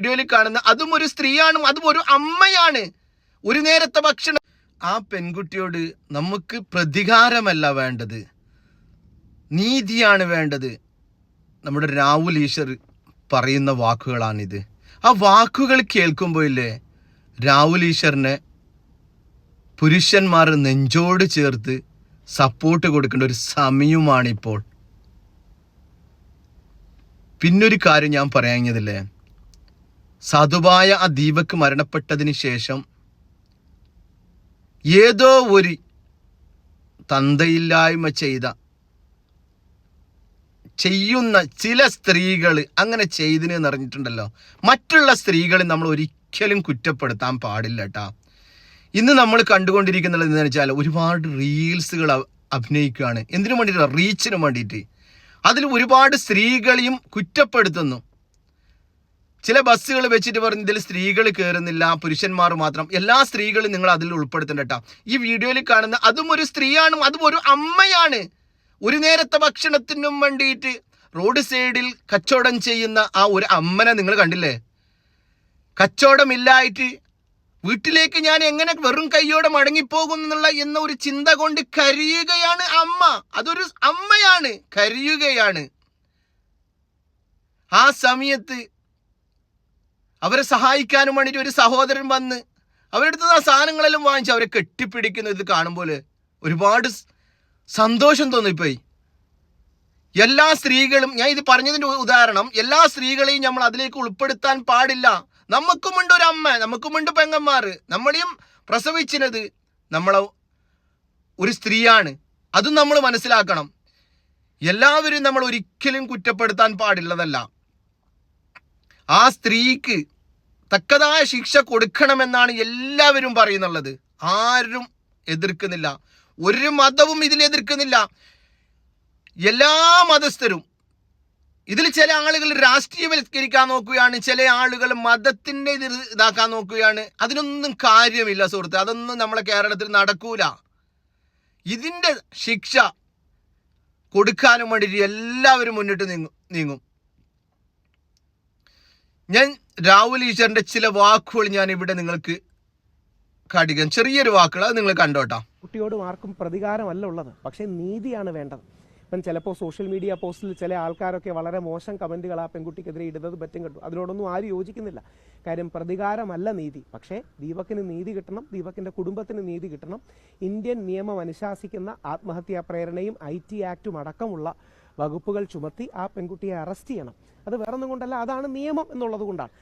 വീഡിയോയിൽ കാണുന്ന അതും ഒരു സ്ത്രീയാണ്, അതും ഒരു അമ്മയാണ്. ഒരു നേരത്തെ ഭക്ഷണം. ആ പെൺകുട്ടിയോട് നമുക്ക് പ്രതികാരമല്ല വേണ്ടത്, നീതിയാണ് വേണ്ടത്. നമ്മുടെ രാഹുൽ ഈശ്വർ പറയുന്ന വാക്കുകളാണിത്. ആ വാക്കുകൾ കേൾക്കുമ്പോൾ ഇല്ലേ, രാഹുൽ ഈശ്വറിനെ പുരുഷന്മാർ നെഞ്ചോട് ചേർത്ത് സപ്പോർട്ട് കൊടുക്കേണ്ട ഒരു സമയമാണിപ്പോൾ. പിന്നൊരു കാര്യം ഞാൻ പറയാഞ്ഞതില്ലേ, സാധുവായ ആ ദീപക് മരണപ്പെട്ടതിന് ശേഷം ഏതോ ഒരു തന്തയില്ലായ്മ ചെയ്യുന്ന ചില സ്ത്രീകൾ അങ്ങനെ ചെയ്തിന് അറിഞ്ഞിട്ടുണ്ടല്ലോ. മറ്റുള്ള സ്ത്രീകളെ നമ്മൾ ഒരിക്കലും കുറ്റപ്പെടുത്താൻ പാടില്ല കേട്ടാ. ഇന്ന് നമ്മൾ കണ്ടുകൊണ്ടിരിക്കുന്നത് എന്താണെന്ന് വെച്ചാൽ ഒരുപാട് റീൽസുകൾ അഭിനയിക്കുകയാണ്. എന്തിനു വേണ്ടിയിട്ട്? റീച്ചിന് വേണ്ടിയിട്ട്. അതിൽ ഒരുപാട് സ്ത്രീകളെയും കുറ്റപ്പെടുത്തുന്നു. ചില ബസ്സുകൾ വെച്ചിട്ട് പറഞ്ഞ് ഇതിൽ സ്ത്രീകൾ കയറുന്നില്ല, പുരുഷന്മാർ മാത്രം. എല്ലാ സ്ത്രീകളും നിങ്ങൾ അതിൽ ഉൾപ്പെടുത്തണ്ട കേട്ടോ. ഈ വീഡിയോയിൽ കാണുന്ന അതും ഒരു സ്ത്രീയാണ്, അതും ഒരു അമ്മയാണ്. ഒരു നേരത്തെ ഭക്ഷണത്തിനും വേണ്ടിയിട്ട് റോഡ് സൈഡിൽ കച്ചവടം ചെയ്യുന്ന ആ ഒരു അമ്മനെ നിങ്ങൾ കണ്ടില്ലേ? കച്ചവടമില്ലായിട്ട് വീട്ടിലേക്ക് ഞാൻ എങ്ങനെ വെറും കൈയോടെ മടങ്ങിപ്പോകും എന്ന ഒരു ചിന്ത കൊണ്ട് കരയുകയാണ് അമ്മ. അതൊരു അമ്മയാണ്, കരയുകയാണ്. ആ സമയത്ത് അവരെ സഹായിക്കാനും വേണ്ടിയിട്ട് ഒരു സഹോദരൻ വന്ന് അവരെടുത്ത് ആ സാധനങ്ങളെല്ലാം വാങ്ങിച്ച് അവരെ കെട്ടിപ്പിടിക്കുന്നത് കാണുമ്പോൾ ഒരുപാട് സന്തോഷം തോന്നിപ്പോയി. എല്ലാ സ്ത്രീകളും, ഞാൻ ഇത് പറഞ്ഞതിൻ്റെ ഉദാഹരണം, എല്ലാ സ്ത്രീകളെയും നമ്മൾ അതിലേക്ക് ഉൾപ്പെടുത്താൻ പാടില്ല. നമുക്കുമുണ്ട് ഒരു അമ്മ, നമുക്കുമുണ്ട് പെങ്ങന്മാർ, നമ്മളെയും പ്രസവിച്ചിരുന്നത് നമ്മളെ ഒരു സ്ത്രീയാണ്. അതും നമ്മൾ മനസ്സിലാക്കണം. എല്ലാവരും നമ്മൾ ഒരിക്കലും കുറ്റപ്പെടുത്താൻ പാടില്ലതല്ല. ആ സ്ത്രീക്ക് തക്കതായ ശിക്ഷ കൊടുക്കണമെന്നാണ് എല്ലാവരും പറയുന്നുള്ളത്. ആരും എതിർക്കുന്നില്ല, ഒരു മതവും ഇതിൽ എതിർക്കുന്നില്ല. എല്ലാ മതസ്ഥരും ഇതിൽ ചില ആളുകൾ രാഷ്ട്രീയവൽക്കരിക്കാൻ നോക്കുകയാണ്, ചില ആളുകൾ മതത്തിൻ്റെ ഇതാക്കാൻ നോക്കുകയാണ്. അതിനൊന്നും കാര്യമില്ല സുഹൃത്ത്, അതൊന്നും നമ്മളെ കേരളത്തിൽ നടക്കൂല. ഇതിൻ്റെ ശിക്ഷ കൊടുക്കാനും വേണ്ടിയിട്ട് എല്ലാവരും മുന്നിട്ട് നീങ്ങും. ഞാൻ രാഹുൽ ഈശ്വറിൻ്റെ ചില വാക്കുകൾ ഞാൻ ഇവിടെ നിങ്ങൾക്ക് കാണിക്കാം. ചെറിയൊരു വാക്കുകൾ, അത് നിങ്ങൾ കണ്ടോട്ടാ. കുട്ടിയോടും ആർക്കും പ്രതികാരമല്ല ഉള്ളത്, പക്ഷേ നീതിയാണ് വേണ്ടത്. ഇപ്പം ചിലപ്പോൾ സോഷ്യൽ മീഡിയ പോസ്റ്റിൽ ചില ആൾക്കാരൊക്കെ വളരെ മോശം കമൻറ്റുകൾ ആ പെൺകുട്ടിക്കെതിരെ ഇടുന്നത് പറ്റും കണ്ടു. അതിനോടൊന്നും ആരും യോജിക്കുന്നില്ല. കാര്യം പ്രതികാരമല്ല നീതി. പക്ഷേ ദീപകിന് നീതി കിട്ടണം, ദീപകിൻ്റെ കുടുംബത്തിന് നീതി കിട്ടണം. ഇന്ത്യൻ നിയമം അനുശാസിക്കുന്ന ആത്മഹത്യാ പ്രേരണയും IT ആക്റ്റും അടക്കമുള്ള വകുപ്പുകൾ ചുമത്തി ആ പെൺകുട്ടിയെ അറസ്റ്റ് ചെയ്യണം. അത് വേറൊന്നും കൊണ്ടല്ല, അതാണ് നിയമം എന്നുള്ളത് കൊണ്ടാണ്.